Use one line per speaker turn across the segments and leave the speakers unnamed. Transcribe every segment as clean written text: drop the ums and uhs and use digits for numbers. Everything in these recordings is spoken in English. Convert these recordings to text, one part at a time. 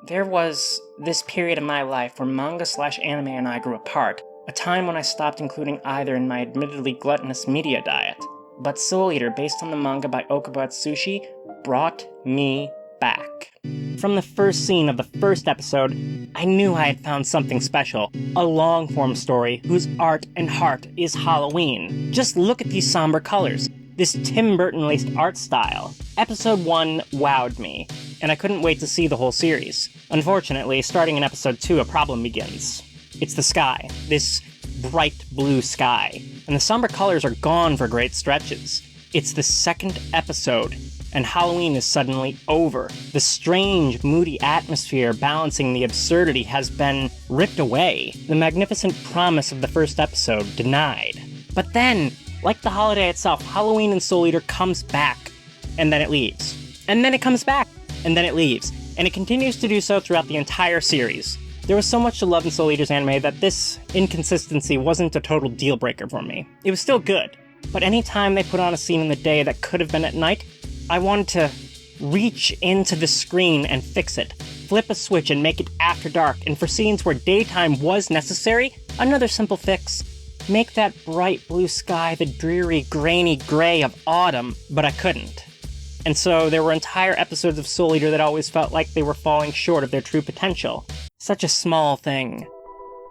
There was this period in my life where manga/anime and I grew apart, a time when I stopped including either in my admittedly gluttonous media diet. But Soul Eater, based on the manga by Okubo Atsushi, brought me back. From the first scene of the first episode, I knew I had found something special. A long-form story whose art and heart is Halloween. Just look at these somber colors. This Tim Burton-laced art style. Episode 1 wowed me, and I couldn't wait to see the whole series. Unfortunately, starting in episode 2, a problem begins. It's the sky. This bright blue sky. And the somber colors are gone for great stretches. It's the second episode, and Halloween is suddenly over. The strange, moody atmosphere balancing the absurdity has been ripped away. The magnificent promise of the first episode denied. But then, like the holiday itself, Halloween in Soul Eater comes back, and then it leaves. And then it comes back, and then it leaves. And it continues to do so throughout the entire series. There was so much to love in Soul Eater's anime that this inconsistency wasn't a total deal breaker for me. It was still good, but anytime they put on a scene in the day that could have been at night, I wanted to reach into the screen and fix it. Flip a switch and make it after dark, and for scenes where daytime was necessary, another simple fix. Make that bright blue sky the dreary, grainy gray of autumn, but I couldn't. And so there were entire episodes of Soul Eater that always felt like they were falling short of their true potential. Such a small thing.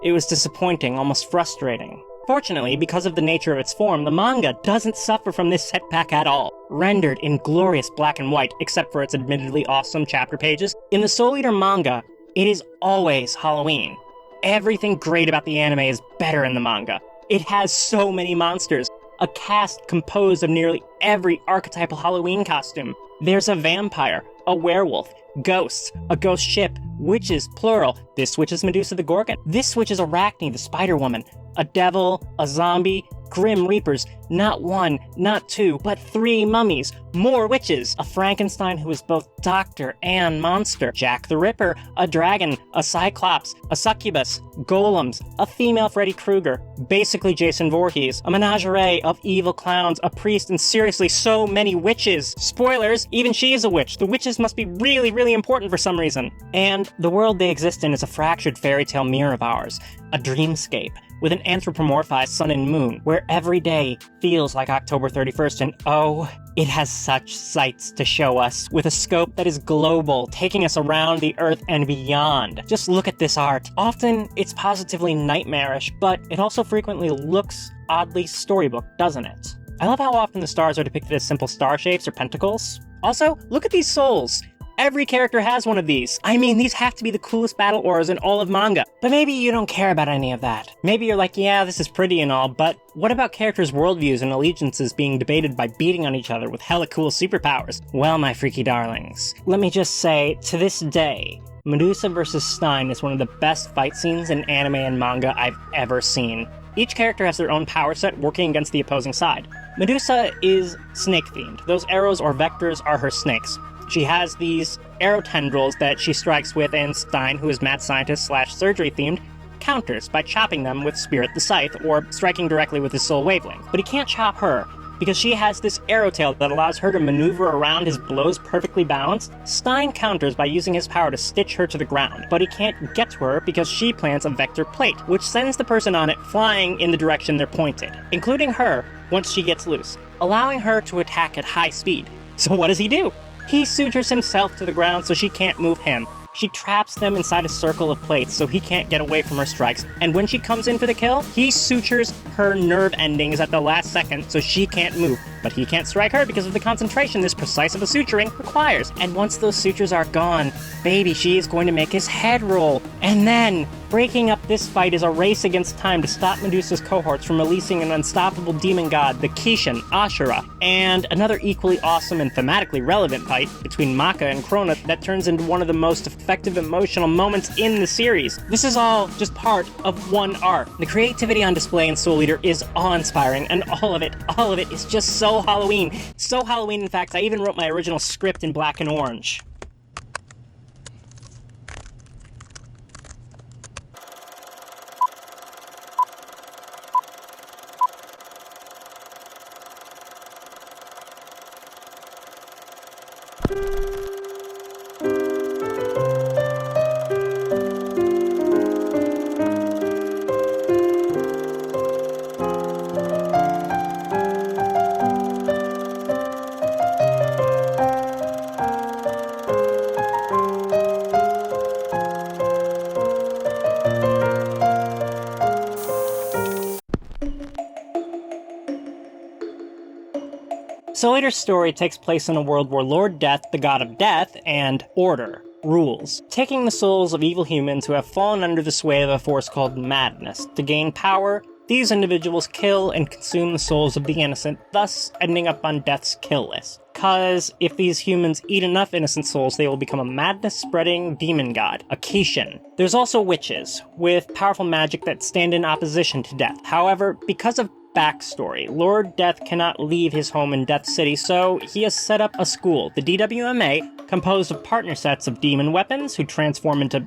It was disappointing, almost frustrating. Fortunately, because of the nature of its form, the manga doesn't suffer from this setback at all. Rendered in glorious black and white, except for its admittedly awesome chapter pages, in the Soul Eater manga, it is always Halloween. Everything great about the anime is better in the manga. It has so many monsters. A cast composed of nearly every archetypal Halloween costume. There's a vampire, a werewolf, ghosts, a ghost ship, witches, plural. This witch is Medusa the Gorgon. This witch is Arachne, the Spider-Woman. A devil, a zombie, grim reapers, not one, not two, but 3 mummies, more witches, a Frankenstein who is both doctor and monster, Jack the Ripper, a dragon, a cyclops, a succubus, golems, a female Freddy Krueger, basically Jason Voorhees, a menagerie of evil clowns, a priest, and seriously so many witches. Spoilers, even she is a witch. The witches must be really, really important for some reason. And the world they exist in is a fractured fairy tale mirror of ours, a dreamscape, with an anthropomorphized sun and moon, where every day feels like October 31st, and oh, it has such sights to show us, with a scope that is global, taking us around the Earth and beyond. Just look at this art. Often, it's positively nightmarish, but it also frequently looks oddly storybook, doesn't it? I love how often the stars are depicted as simple star shapes or pentacles. Also, look at these souls. Every character has one of these. I mean, these have to be the coolest battle auras in all of manga. But maybe you don't care about any of that. Maybe you're like, yeah, this is pretty and all, but what about characters' worldviews and allegiances being debated by beating on each other with hella cool superpowers? Well, my freaky darlings, let me just say, to this day, Medusa vs. Stein is one of the best fight scenes in anime and manga I've ever seen. Each character has their own power set working against the opposing side. Medusa is snake-themed. Those arrows or vectors are her snakes. She has these arrow tendrils that she strikes with, and Stein, who is mad scientist/surgery themed, counters by chopping them with Spirit the Scythe, or striking directly with his soul wavelength. But he can't chop her, because she has this arrow tail that allows her to maneuver around his blows perfectly balanced. Stein counters by using his power to stitch her to the ground, but he can't get to her because she plants a vector plate, which sends the person on it flying in the direction they're pointed, including her once she gets loose, allowing her to attack at high speed. So what does he do? He sutures himself to the ground so she can't move him. She traps them inside a circle of plates so he can't get away from her strikes. And when she comes in for the kill, he sutures her nerve endings at the last second so she can't move. But he can't strike her because of the concentration this precise of a suturing requires. And once those sutures are gone, baby, she is going to make his head roll. And then, breaking up this fight is a race against time to stop Medusa's cohorts from releasing an unstoppable demon god, the Kishin, Ashura, and another equally awesome and thematically relevant fight between Maka and Krona that turns into one of the most effective emotional moments in the series. This is all just part of one arc. The creativity on display in Soul Eater is awe-inspiring, and all of it is just so Halloween. So Halloween, in fact, I even wrote my original script in black and orange. Soul Eater's story takes place in a world where Lord Death, the god of death, and order rules, taking the souls of evil humans who have fallen under the sway of a force called madness. To gain power, these individuals kill and consume the souls of the innocent, thus ending up on Death's kill list. Cause if these humans eat enough innocent souls, they will become a madness-spreading demon god, a Kishin. There's also witches, with powerful magic that stand in opposition to Death. However, because of backstory, Lord Death cannot leave his home in Death City, so he has set up a school, the DWMA, composed of partner sets of demon weapons, who transform into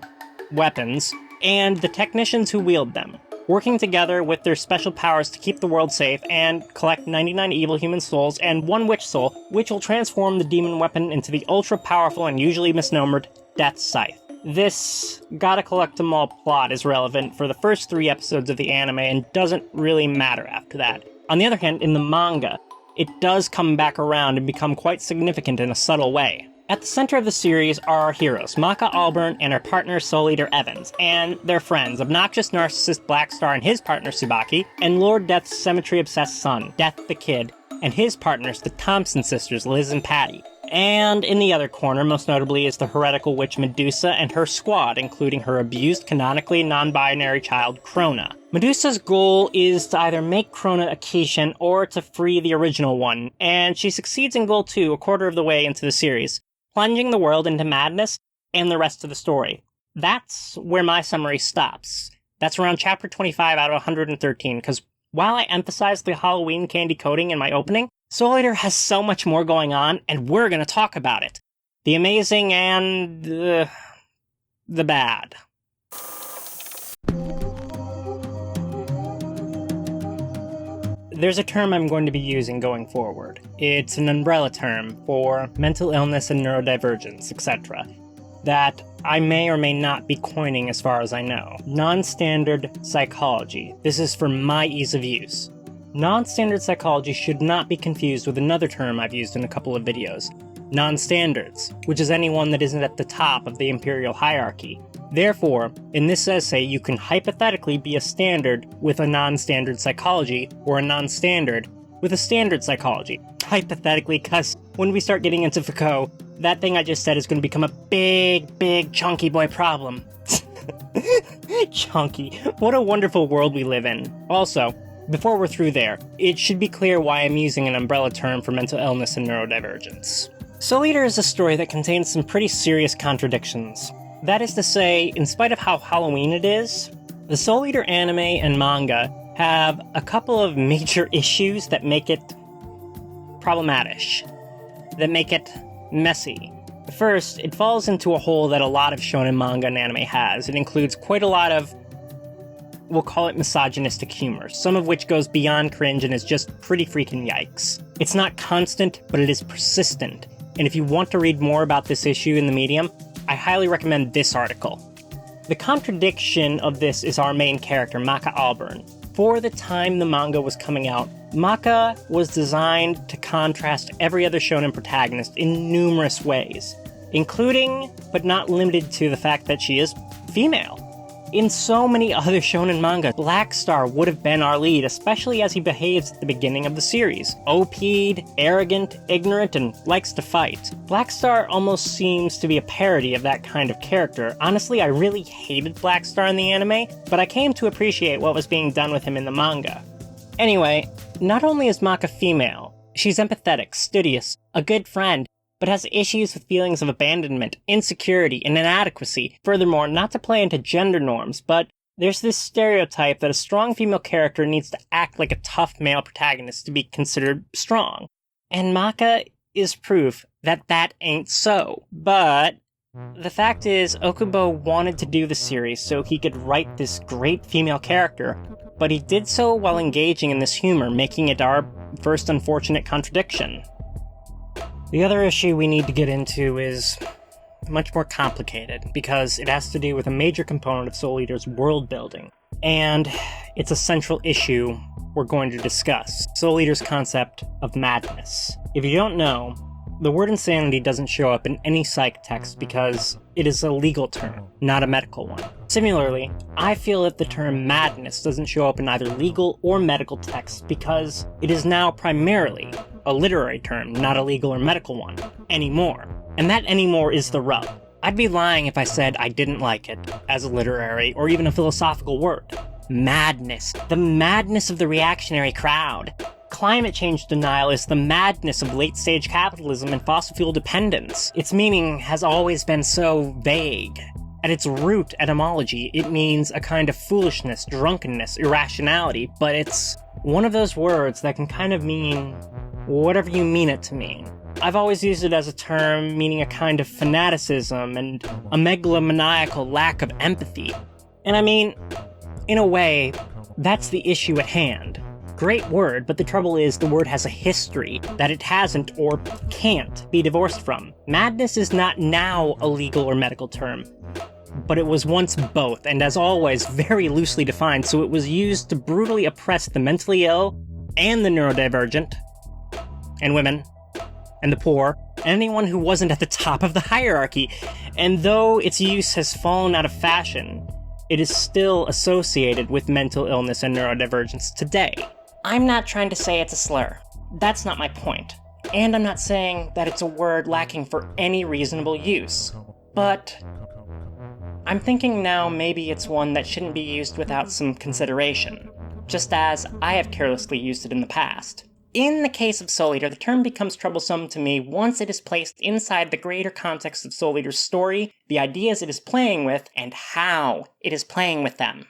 weapons, and the technicians who wield them, working together with their special powers to keep the world safe and collect 99 evil human souls and one witch soul, which will transform the demon weapon into the ultra-powerful and usually misnomered Death Scythe. This gotta-collect-em-all plot is relevant for the first 3 episodes of the anime and doesn't really matter after that. On the other hand, in the manga, it does come back around and become quite significant in a subtle way. At the center of the series are our heroes, Maka Allburn and her partner Soul Eater Evans, and their friends, obnoxious narcissist Blackstar and his partner Tsubaki, and Lord Death's cemetery-obsessed son, Death the Kid, and his partners, the Thompson sisters, Liz and Patty. And in the other corner, most notably, is the heretical witch Medusa and her squad, including her abused, canonically non-binary child, Krona. Medusa's goal is to either make Krona a Kishin or to free the original one, and she succeeds in goal 2 a quarter of the way into the series, plunging the world into madness and the rest of the story. That's where my summary stops. That's around chapter 25 out of 113, because while I emphasized the Halloween candy coating in my opening, Soul Eater has so much more going on, and we're gonna talk about it. The amazing and the bad. There's a term I'm going to be using going forward. It's an umbrella term for mental illness and neurodivergence, etc., that I may or may not be coining as far as I know. Non-standard psychology. This is for my ease of use. Non-standard psychology should not be confused with another term I've used in a couple of videos. Non-standards, which is anyone that isn't at the top of the imperial hierarchy. Therefore, in this essay, you can hypothetically be a standard with a non-standard psychology, or a non-standard with a standard psychology. Hypothetically, because when we start getting into Foucault, that thing I just said is going to become a big chunky boy problem. Chunky. What a wonderful world we live in. Also, before we're through there, it should be clear why I'm using an umbrella term for mental illness and neurodivergence. Soul Eater is a story that contains some pretty serious contradictions. That is to say, in spite of how Halloween it is, the Soul Eater anime and manga have a couple of major issues that make it problematic, that make it messy. First, it falls into a hole that a lot of shonen manga and anime has. It includes quite a lot of, we'll call it misogynistic humor, some of which goes beyond cringe and is just pretty freaking yikes. It's not constant, but it is persistent. And if you want to read more about this issue in the medium, I highly recommend this article. The contradiction of this is our main character, Maka Allburn. For the time the manga was coming out, Maka was designed to contrast every other shonen protagonist in numerous ways, including, but not limited to, the fact that she is female. In so many other shonen manga, Blackstar would have been our lead, especially as he behaves at the beginning of the series. OP'd, arrogant, ignorant, and likes to fight. Blackstar almost seems to be a parody of that kind of character. Honestly, I really hated Blackstar in the anime, but I came to appreciate what was being done with him in the manga. Anyway, not only is Maka female, she's empathetic, studious, a good friend, but has issues with feelings of abandonment, insecurity, and inadequacy. Furthermore, not to play into gender norms, but there's this stereotype that a strong female character needs to act like a tough male protagonist to be considered strong. And Maka is proof that that ain't so. But the fact is, Okubo wanted to do the series so he could write this great female character, but he did so while engaging in this humor, making it our first unfortunate contradiction. The other issue we need to get into is much more complicated, because it has to do with a major component of Soul Eater's world building. And it's a central issue we're going to discuss, Soul Eater's concept of madness. If you don't know, the word insanity doesn't show up in any psych text because it is a legal term, not a medical one. Similarly, I feel that the term madness doesn't show up in either legal or medical texts because it is now primarily a literary term, not a legal or medical one, anymore. And that anymore is the rub. I'd be lying if I said I didn't like it as a literary or even a philosophical word. Madness. The madness of the reactionary crowd. Climate change denial is the madness of late-stage capitalism and fossil fuel dependence. Its meaning has always been so vague. At its root etymology, it means a kind of foolishness, drunkenness, irrationality, but it's one of those words that can kind of mean whatever you mean it to mean. I've always used it as a term meaning a kind of fanaticism and a megalomaniacal lack of empathy. And I mean, in a way, that's the issue at hand. Great word, but the trouble is the word has a history that it hasn't or can't be divorced from. Madness is not now a legal or medical term, but it was once both, and as always, very loosely defined, so it was used to brutally oppress the mentally ill and the neurodivergent, and women, and the poor, and anyone who wasn't at the top of the hierarchy. And though its use has fallen out of fashion, it is still associated with mental illness and neurodivergence today. I'm not trying to say it's a slur. That's not my point. And I'm not saying that it's a word lacking for any reasonable use. But I'm thinking now maybe it's one that shouldn't be used without some consideration, just as I have carelessly used it in the past. In the case of Soul Eater, the term becomes troublesome to me once it is placed inside the greater context of Soul Eater's story, the ideas it is playing with, and how it is playing with them.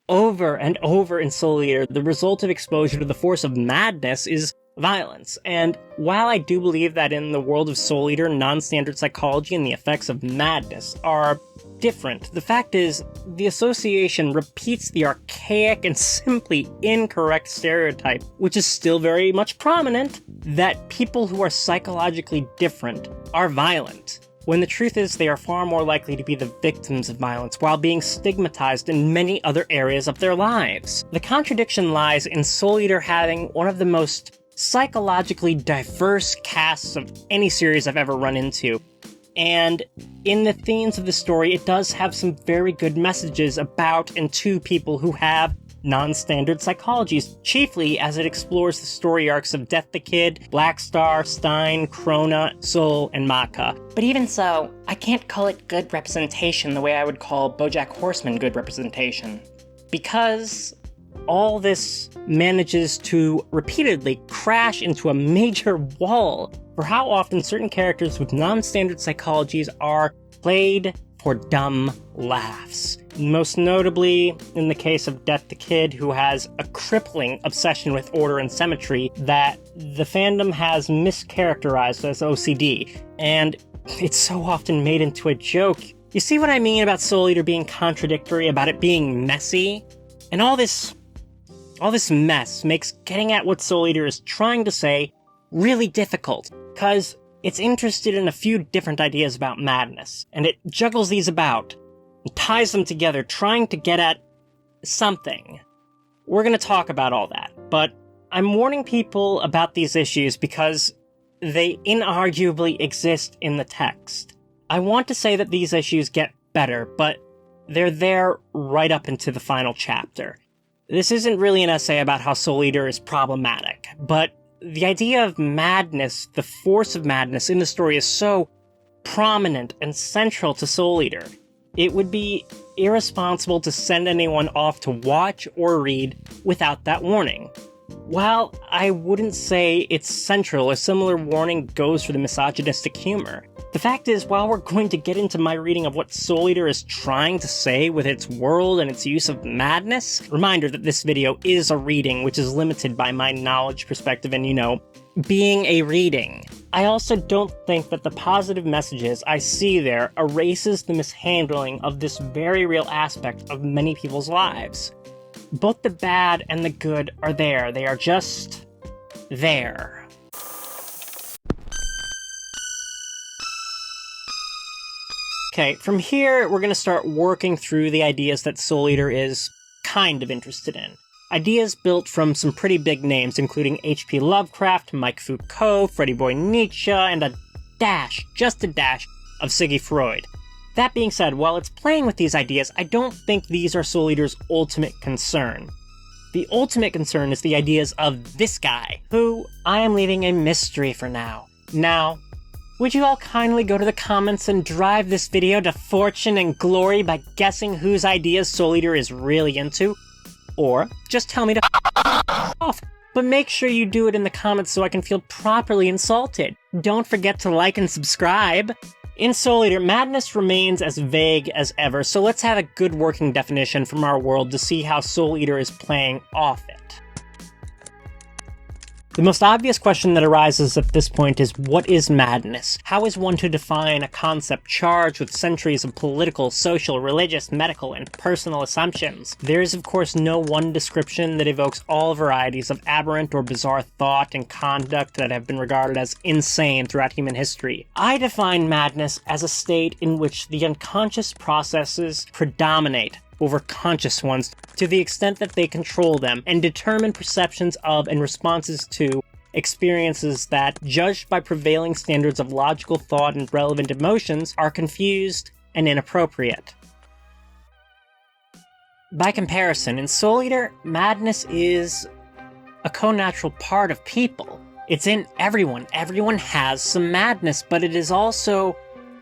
Over and over in Soul Eater, the result of exposure to the force of madness is violence. And while I do believe that in the world of Soul Eater, non-standard psychology and the effects of madness are different, the fact is, the association repeats the archaic and simply incorrect stereotype, which is still very much prominent, that people who are psychologically different are violent, when the truth is they are far more likely to be the victims of violence while being stigmatized in many other areas of their lives. The contradiction lies in Soul Eater having one of the most psychologically diverse casts of any series I've ever run into. And in the themes of the story, it does have some very good messages about and to people who have non-standard psychologies, chiefly as it explores the story arcs of Death the Kid, Black Star, Stein, Krona, Soul, and Maka. But even so, I can't call it good representation the way I would call BoJack Horseman good representation. Because all this manages to repeatedly crash into a major wall for how often certain characters with non-standard psychologies are played for dumb laughs. Most notably in the case of Death the Kid, who has a crippling obsession with order and symmetry that the fandom has mischaracterized as OCD, and it's so often made into a joke. You see what I mean about Soul Eater being contradictory, about it being messy? And all this mess makes getting at what Soul Eater is trying to say really difficult, because it's interested in a few different ideas about madness, and it juggles these about, and ties them together, trying to get at something. We're going to talk about all that, but I'm warning people about these issues because they inarguably exist in the text. I want to say that these issues get better, but they're there right up into the final chapter. This isn't really an essay about how Soul Eater is problematic, but the idea of madness, the force of madness in the story is so prominent and central to Soul Eater. It would be irresponsible to send anyone off to watch or read without that warning. While I wouldn't say it's central, a similar warning goes for the misogynistic humor. The fact is, while we're going to get into my reading of what Soul Eater is trying to say with its world and its use of madness, reminder that this video is a reading, which is limited by my knowledge perspective and, being a reading. I also don't think that the positive messages I see there erases the mishandling of this very real aspect of many people's lives. Both the bad and the good are there. They are just there. Okay, from here, we're going to start working through the ideas that Soul Eater is kind of interested in. Ideas built from some pretty big names, including H.P. Lovecraft, Mike Foucault, Freddie Boy Nietzsche, and just a dash, of Siggy Freud. That being said, while it's playing with these ideas, I don't think these are Soul Eater's ultimate concern. The ultimate concern is the ideas of this guy, who I am leaving a mystery for now. Now, would you all kindly go to the comments and drive this video to fortune and glory by guessing whose ideas Soul Eater is really into? Or just tell me to off. But make sure you do it in the comments so I can feel properly insulted. Don't forget to like and subscribe. In Soul Eater, madness remains as vague as ever, so let's have a good working definition from our world to see how Soul Eater is playing off it. The most obvious question that arises at this point is, what is madness? How is one to define a concept charged with centuries of political, social, religious, medical, and personal assumptions? There is of course no one description that evokes all varieties of aberrant or bizarre thought and conduct that have been regarded as insane throughout human history. I define madness as a state in which the unconscious processes predominate over conscious ones to the extent that they control them and determine perceptions of and responses to experiences that, judged by prevailing standards of logical thought and relevant emotions, are confused and inappropriate. By comparison, in Soul Eater, madness is a co-natural part of people. It's in everyone. Everyone has some madness, but it is also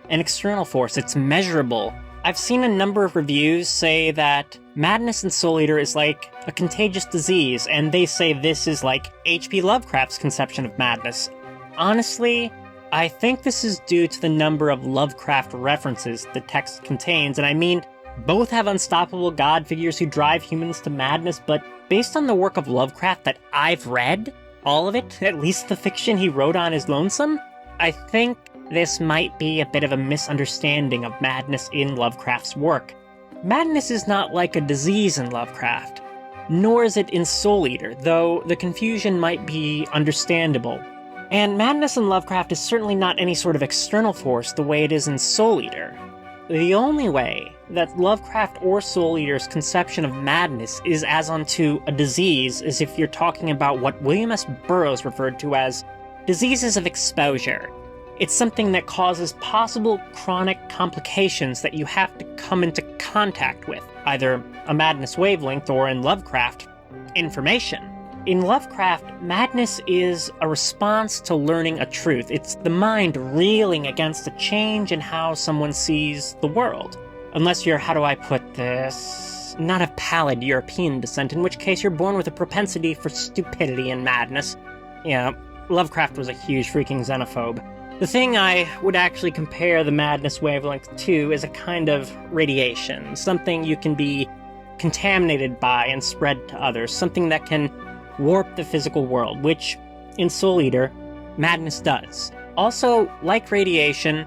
an external force. It's measurable. I've seen a number of reviews say that madness in Soul Eater is like a contagious disease, and they say this is like H.P. Lovecraft's conception of madness. Honestly, I think this is due to the number of Lovecraft references the text contains, and I mean, both have unstoppable god figures who drive humans to madness, but based on the work of Lovecraft that I've read, all of it, at least the fiction he wrote on his lonesome, I think this might be a bit of a misunderstanding of madness in Lovecraft's work. Madness is not like a disease in Lovecraft, nor is it in Soul Eater, though the confusion might be understandable. And madness in Lovecraft is certainly not any sort of external force the way it is in Soul Eater. The only way that Lovecraft or Soul Eater's conception of madness is as unto a disease is if you're talking about what William S. Burroughs referred to as diseases of exposure. It's something that causes possible chronic complications that you have to come into contact with, either a madness wavelength or, in Lovecraft, information. In Lovecraft, madness is a response to learning a truth. It's the mind reeling against a change in how someone sees the world. Unless you're, how do I put this, not of pallid European descent, in which case you're born with a propensity for stupidity and madness. Yeah, Lovecraft was a huge freaking xenophobe. The thing I would actually compare the madness wavelength to is a kind of radiation, something you can be contaminated by and spread to others, something that can warp the physical world, which, in Soul Eater, madness does. Also, like radiation,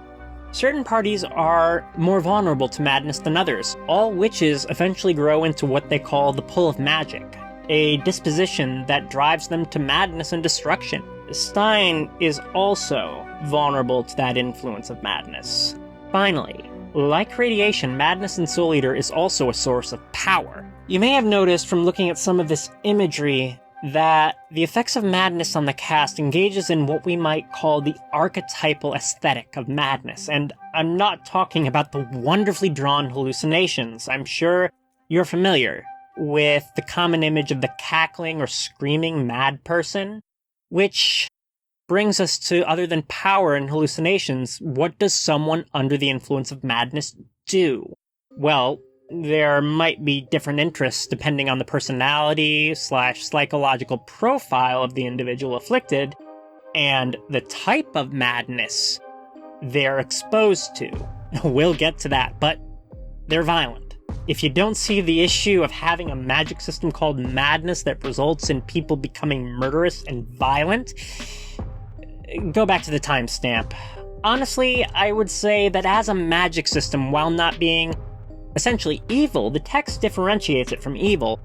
certain parties are more vulnerable to madness than others. All witches eventually grow into what they call the pull of magic, a disposition that drives them to madness and destruction. Stein is also vulnerable to that influence of madness. Finally, like radiation, madness in Soul Eater is also a source of power. You may have noticed from looking at some of this imagery that the effects of madness on the cast engages in what we might call the archetypal aesthetic of madness, and I'm not talking about the wonderfully drawn hallucinations. I'm sure you're familiar with the common image of the cackling or screaming mad person, which brings us to, other than power and hallucinations, what does someone under the influence of madness do? Well, there might be different interests depending on the personality / psychological profile of the individual afflicted, and the type of madness they're exposed to. We'll get to that, but they're violent. If you don't see the issue of having a magic system called madness that results in people becoming murderous and violent, go back to the timestamp. Honestly, I would say that as a magic system, while not being essentially evil, the text differentiates it from evil.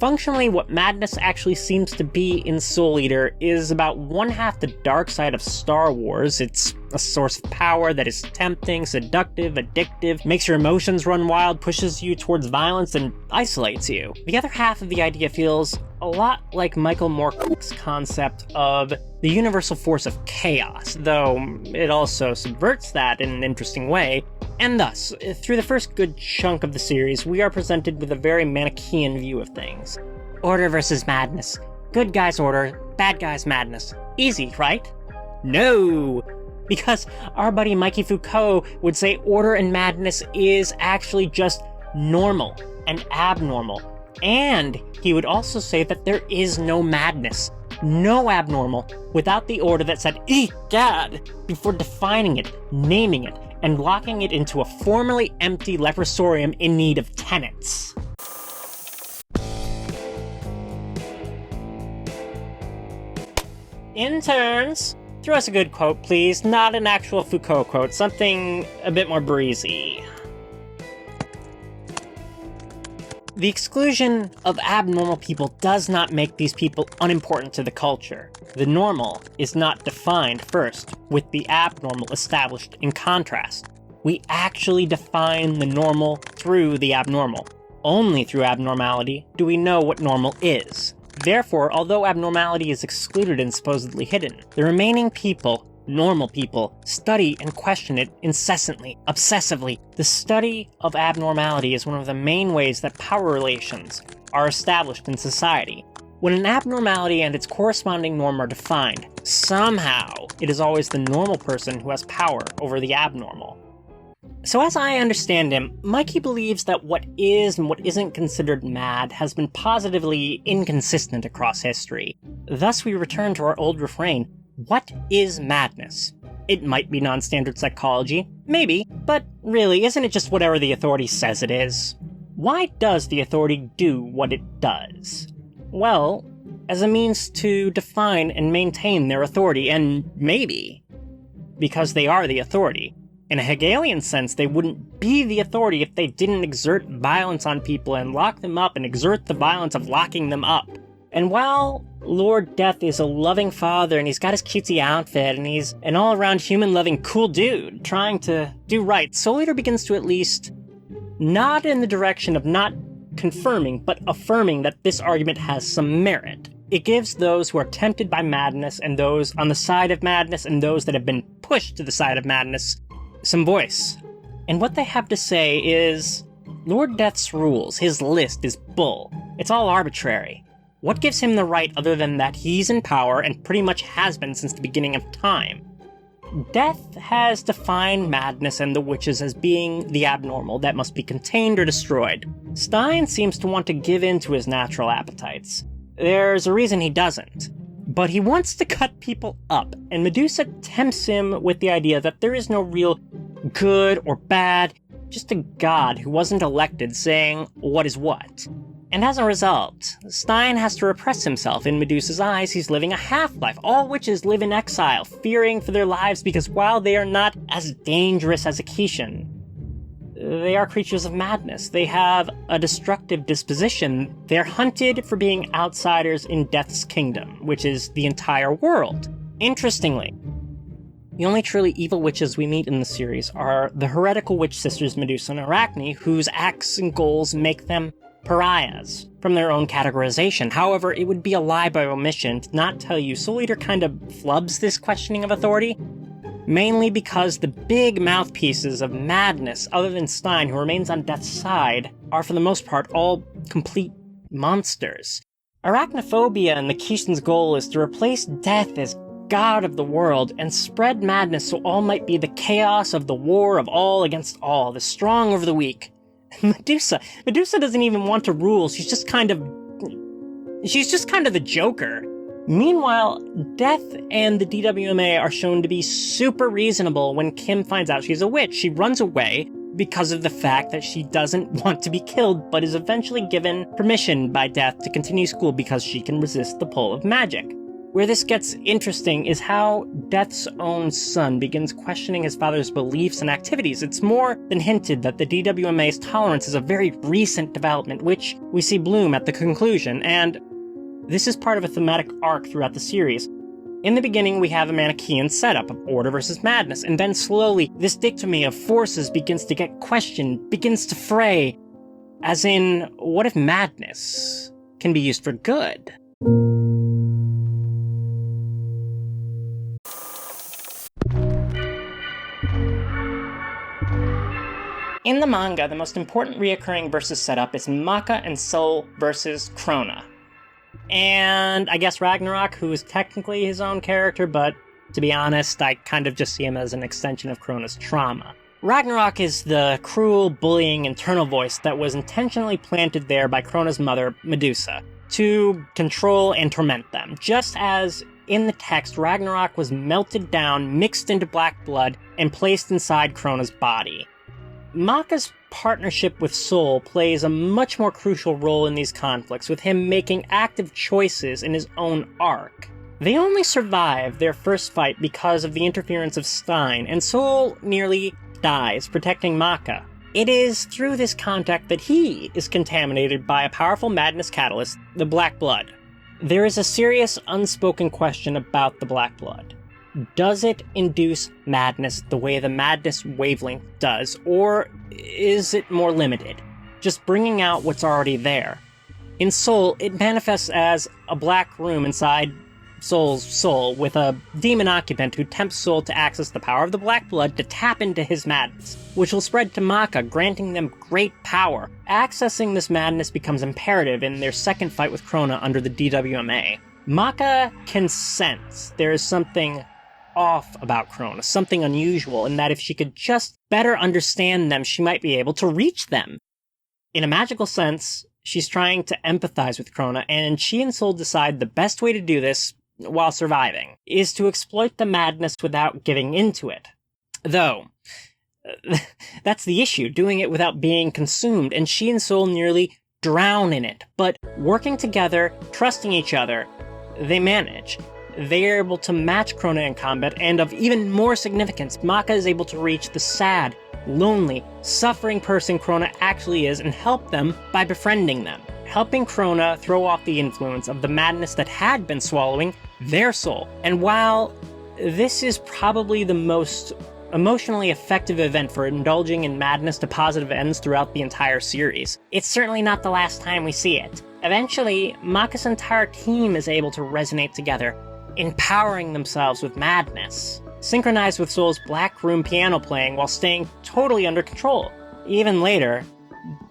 Functionally, what madness actually seems to be in Soul Eater is about one half the dark side of Star Wars. It's a source of power that is tempting, seductive, addictive, makes your emotions run wild, pushes you towards violence, and isolates you. The other half of the idea feels a lot like Michael Moorcock's concept of the universal force of chaos, though it also subverts that in an interesting way. And thus, through the first good chunk of the series, we are presented with a very Manichaean view of things. Order versus madness. Good guys order, bad guys madness. Easy, right? No! Because our buddy Mikey Foucault would say order and madness is actually just normal and abnormal. And he would also say that there is no madness, no abnormal, without the order that said, "Egad!" before defining it, naming it, and locking it into a formerly empty leprosarium in need of tenants. Interns, throw us a good quote, please. Not an actual Foucault quote, something a bit more breezy. The exclusion of abnormal people does not make these people unimportant to the culture. The normal is not defined first, with the abnormal established in contrast. We actually define the normal through the abnormal. Only through abnormality do we know what normal is. Therefore, although abnormality is excluded and supposedly hidden, the remaining people, normal people, study and question it incessantly, obsessively. The study of abnormality is one of the main ways that power relations are established in society. When an abnormality and its corresponding norm are defined, somehow it is always the normal person who has power over the abnormal. So as I understand him, Mikey believes that what is and what isn't considered mad has been positively inconsistent across history. Thus we return to our old refrain, what is madness? It might be non-standard psychology, maybe, but really, isn't it just whatever the authority says it is? Why does the authority do what it does? Well, as a means to define and maintain their authority, and maybe because they are the authority. In a Hegelian sense, they wouldn't be the authority if they didn't exert violence on people and lock them up and exert the violence of locking them up. And while Lord Death is a loving father and he's got his cutesy outfit and he's an all-around human-loving cool dude trying to do right, Soul Eater begins to at least nod in the direction of not confirming but affirming that this argument has some merit. It gives those who are tempted by madness and those on the side of madness and those that have been pushed to the side of madness some voice. And what they have to say is, Lord Death's rules, his list, is bull. It's all arbitrary. What gives him the right other than that he's in power and pretty much has been since the beginning of time? Death has defined madness and the witches as being the abnormal that must be contained or destroyed. Stein seems to want to give in to his natural appetites. There's a reason he doesn't. But he wants to cut people up, and Medusa tempts him with the idea that there is no real good or bad, just a god who wasn't elected saying what is what. And as a result, Stein has to repress himself. In Medusa's eyes, he's living a half-life. All witches live in exile, fearing for their lives because while they are not as dangerous as a Kishan, they are creatures of madness. They have a destructive disposition. They're hunted for being outsiders in Death's kingdom, which is the entire world. Interestingly, the only truly evil witches we meet in the series are the heretical witch sisters Medusa and Arachne, whose acts and goals make them pariahs from their own categorization. However, it would be a lie by omission to not tell you Soul Eater kind of flubs this questioning of authority, mainly because the big mouthpieces of madness, other than Stein, who remains on Death's side, are for the most part all complete monsters. Arachnophobia and the Kishan's goal is to replace Death as god of the world and spread madness so all might be the chaos of the war of all against all, the strong over the weak. Medusa doesn't even want to rule, she's just kind of the Joker. Meanwhile, Death and the DWMA are shown to be super reasonable when Kim finds out she's a witch. She runs away because of the fact that she doesn't want to be killed, but is eventually given permission by Death to continue school because she can resist the pull of magic. Where this gets interesting is how Death's own son begins questioning his father's beliefs and activities. It's more than hinted that the DWMA's tolerance is a very recent development, which we see bloom at the conclusion, and this is part of a thematic arc throughout the series. In the beginning, we have a Manichaean setup of order versus madness, and then slowly, this dichotomy of forces begins to get questioned, begins to fray. As in, what if madness can be used for good? In the manga, the most important reoccurring versus setup is Maka and Soul versus Krona. And I guess Ragnarok, who is technically his own character, but to be honest, I kind of just see him as an extension of Krona's trauma. Ragnarok is the cruel, bullying internal voice that was intentionally planted there by Krona's mother, Medusa, to control and torment them, just as in the text, Ragnarok was melted down, mixed into black blood, and placed inside Krona's body. Maka's partnership with Sol plays a much more crucial role in these conflicts, with him making active choices in his own arc. They only survive their first fight because of the interference of Stein, and Sol nearly dies protecting Maka. It is through this contact that he is contaminated by a powerful madness catalyst, the Black Blood. There is a serious unspoken question about the Black Blood. Does it induce madness the way the madness wavelength does, or is it more limited, just bringing out what's already there? In Sol, it manifests as a black room inside Sol's soul, with a demon occupant who tempts Sol to access the power of the Black Blood to tap into his madness, which will spread to Maka, granting them great power. Accessing this madness becomes imperative in their second fight with Krona under the DWMA. Maka can sense there is something off about Krona, something unusual, and that if she could just better understand them, she might be able to reach them. In a magical sense, she's trying to empathize with Krona, and she and Sol decide the best way to do this, while surviving, is to exploit the madness without giving into it. Though, that's the issue, doing it without being consumed, and she and Sol nearly drown in it. But working together, trusting each other, they manage. They are able to match Krona in combat, and of even more significance, Maka is able to reach the sad, lonely, suffering person Krona actually is and help them by befriending them, helping Krona throw off the influence of the madness that had been swallowing their soul. And while this is probably the most emotionally effective event for indulging in madness to positive ends throughout the entire series, it's certainly not the last time we see it. Eventually, Maka's entire team is able to resonate together, empowering themselves with madness, synchronized with Sol's Black Room piano playing while staying totally under control. Even later,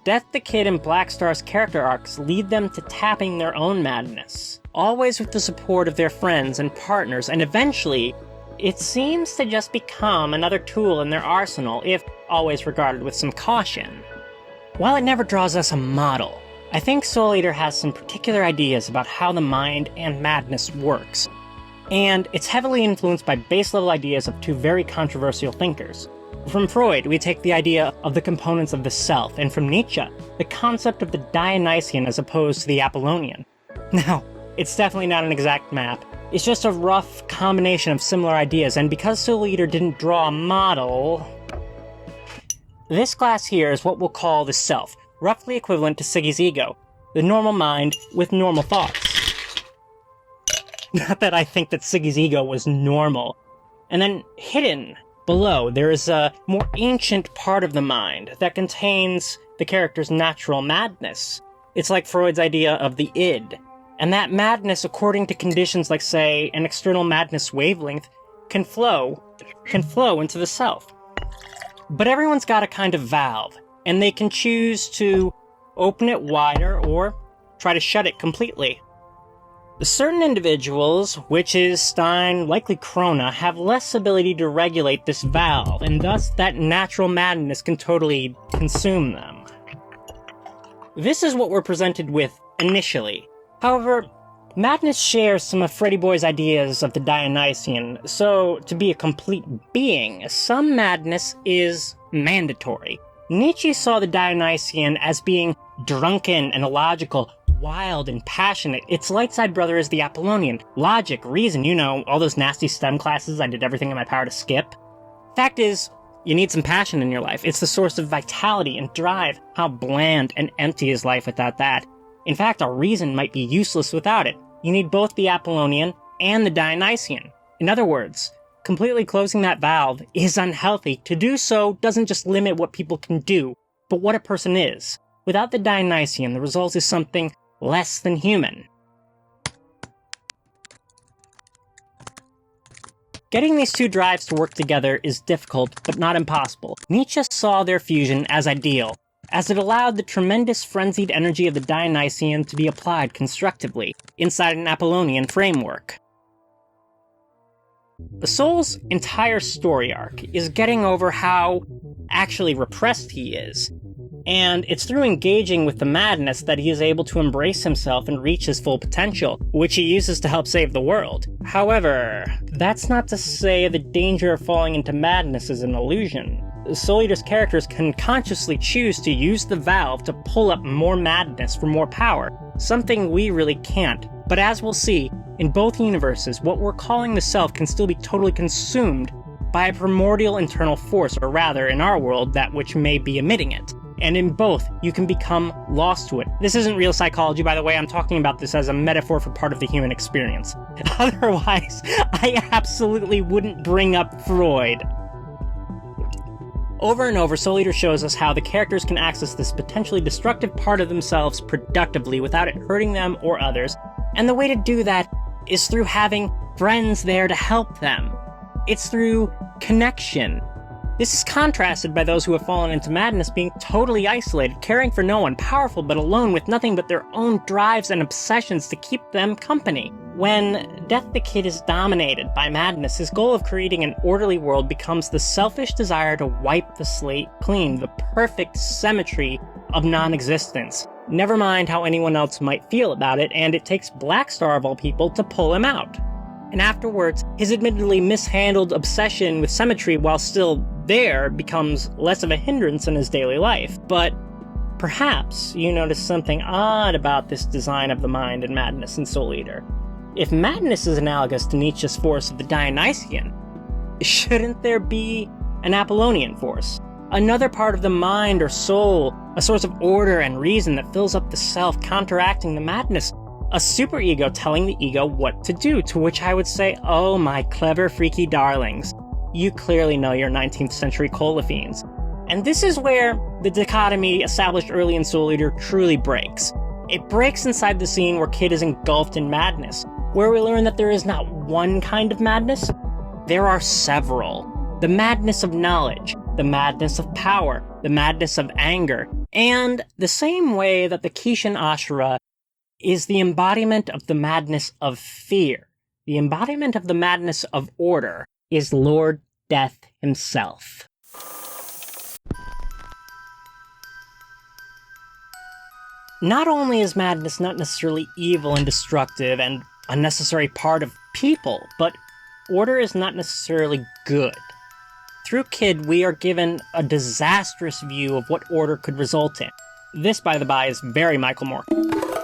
Death the Kid and Black Star's character arcs lead them to tapping their own madness, always with the support of their friends and partners, and eventually, it seems to just become another tool in their arsenal, if always regarded with some caution. While it never draws us a model, I think Soul Eater has some particular ideas about how the mind and madness works, and it's heavily influenced by base-level ideas of two very controversial thinkers. From Freud, we take the idea of the components of the self, and from Nietzsche, the concept of the Dionysian as opposed to the Apollonian. Now, it's definitely not an exact map, it's just a rough combination of similar ideas, and because Soul Eater didn't draw a model, this class here is what we'll call the self, roughly equivalent to Siggy's ego, the normal mind with normal thoughts. Not that I think that Siggy's ego was normal. And then, hidden below, there is a more ancient part of the mind that contains the character's natural madness. It's like Freud's idea of the id. And that madness, according to conditions like, say, an external madness wavelength, can flow into the self. But everyone's got a kind of valve, and they can choose to open it wider or try to shut it completely. Certain individuals, witches, Stein, likely Krona, have less ability to regulate this valve, and thus that natural madness can totally consume them. This is what we're presented with initially. However, madness shares some of Freddy Boy's ideas of the Dionysian, so to be a complete being, some madness is mandatory. Nietzsche saw the Dionysian as being drunken and illogical, wild and passionate. Its light side brother is the Apollonian. Logic, reason, all those nasty STEM classes I did everything in my power to skip. Fact is, you need some passion in your life. It's the source of vitality and drive. How bland and empty is life without that? In fact, our reason might be useless without it. You need both the Apollonian and the Dionysian. In other words, completely closing that valve is unhealthy. To do so doesn't just limit what people can do, but what a person is. Without the Dionysian, the result is something less than human. Getting these two drives to work together is difficult, but not impossible. Nietzsche saw their fusion as ideal, as it allowed the tremendous frenzied energy of the Dionysian to be applied constructively inside an Apollonian framework. The Soul's entire story arc is getting over how actually repressed he is, and it's through engaging with the madness that he is able to embrace himself and reach his full potential, which he uses to help save the world. However, that's not to say the danger of falling into madness is an illusion. Soul Eater's characters can consciously choose to use the valve to pull up more madness for more power, something we really can't. But as we'll see, in both universes, what we're calling the self can still be totally consumed by a primordial internal force, or rather, in our world, that which may be emitting it. And in both, you can become lost to it. This isn't real psychology, by the way, I'm talking about this as a metaphor for part of the human experience. Otherwise, I absolutely wouldn't bring up Freud. Over and over, Soul Eater shows us how the characters can access this potentially destructive part of themselves productively without it hurting them or others, and the way to do that is through having friends there to help them. It's through connection. This is contrasted by those who have fallen into madness being totally isolated, caring for no one, powerful but alone with nothing but their own drives and obsessions to keep them company. When Death the Kid is dominated by madness, his goal of creating an orderly world becomes the selfish desire to wipe the slate clean, the perfect symmetry of non-existence. Never mind how anyone else might feel about it, and it takes Black Star of all people to pull him out. And afterwards, his admittedly mishandled obsession with symmetry, while still there, becomes less of a hindrance in his daily life. But perhaps you notice something odd about this design of the mind and madness in Soul Eater. If madness is analogous to Nietzsche's force of the Dionysian, shouldn't there be an Apollonian force? Another part of the mind or soul, a source of order and reason that fills up the self, counteracting the madness. A superego telling the ego what to do, to which I would say, oh my clever freaky darlings, you clearly know your 19th century Fiends. And this is where the dichotomy established early in Soul Eater truly breaks. It breaks inside the scene where Kid is engulfed in madness, where we learn that there is not one kind of madness, there are several. The madness of knowledge, the madness of power, the madness of anger, and the same way that the Kishin Ashura is the embodiment of the madness of fear. The embodiment of the madness of order is Lord Death himself. Not only is madness not necessarily evil and destructive and a necessary part of people, but order is not necessarily good. Through Kid, we are given a disastrous view of what order could result in. This, by the by, is very Michael Moore.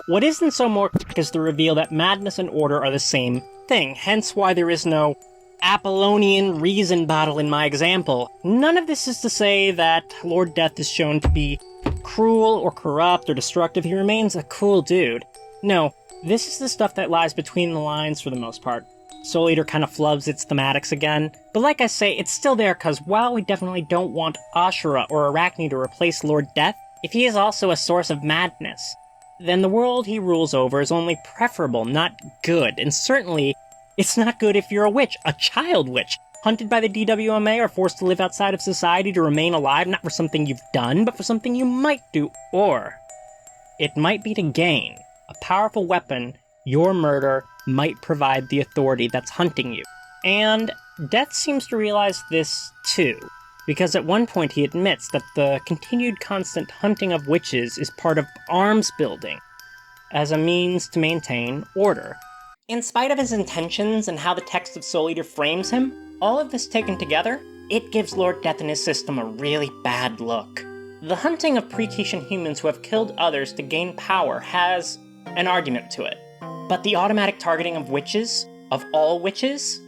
What isn't so more is the reveal that madness and order are the same thing, hence why there is no Apollonian reason battle in my example. None of this is to say that Lord Death is shown to be cruel or corrupt or destructive. He remains a cool dude. No, this is the stuff that lies between the lines for the most part. Soul Eater kind of flubs its thematics again, but like I say, it's still there because while we definitely don't want Ashura or Arachne to replace Lord Death, if he is also a source of madness, then the world he rules over is only preferable, not good. And certainly, it's not good if you're a witch, a child witch, hunted by the DWMA or forced to live outside of society to remain alive, not for something you've done, but for something you might do. Or it might be to gain a powerful weapon your murder might provide the authority that's hunting you. And Death seems to realize this too, because at one point he admits that the continued constant hunting of witches is part of arms building, as a means to maintain order. In spite of his intentions and how the text of Soul Eater frames him, all of this taken together, it gives Lord Death and his system a really bad look. The hunting of pre-Kishin humans who have killed others to gain power has an argument to it. But the automatic targeting of witches, of all witches,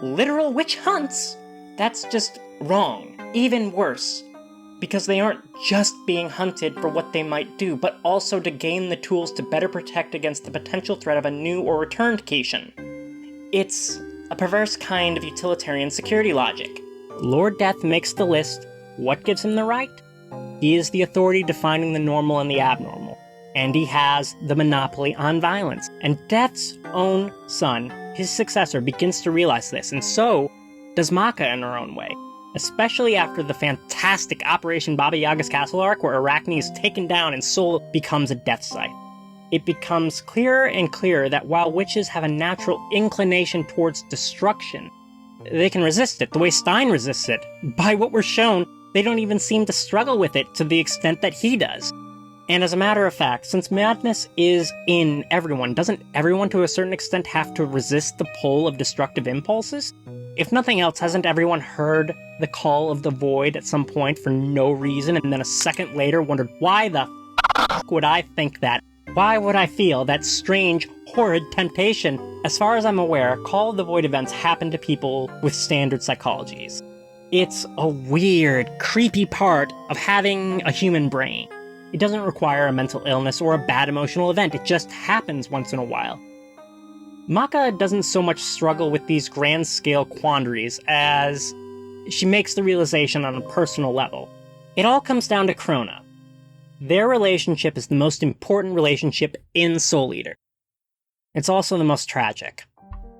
literal witch hunts, that's just wrong. Even worse, because they aren't just being hunted for what they might do, but also to gain the tools to better protect against the potential threat of a new or returned Kishin. It's a perverse kind of utilitarian security logic. Lord Death makes the list. What gives him the right? He is the authority defining the normal and the abnormal, and he has the monopoly on violence. And Death's own son, his successor, begins to realize this, and so does Maka in her own way. especially after the fantastic Operation Baba Yaga's Castle arc where Arachne is taken down and Seoul becomes a death site. It becomes clearer and clearer that while witches have a natural inclination towards destruction, they can resist it the way Stein resists it. By what we're shown, they don't even seem to struggle with it to the extent that he does. And as a matter of fact, since madness is in everyone, doesn't everyone to a certain extent have to resist the pull of destructive impulses? If nothing else, hasn't everyone heard the call of the void at some point for no reason, and then a second later wondered, why the f*** would I think that? Why would I feel that strange, horrid temptation? As far as I'm aware, Call of the Void events happen to people with standard psychologies. It's a weird, creepy part of having a human brain. It doesn't require a mental illness or a bad emotional event, it just happens once in a while. Maka doesn't so much struggle with these grand-scale quandaries as she makes the realization on a personal level. It all comes down to Krona. Their relationship is the most important relationship in Soul Eater. It's also the most tragic.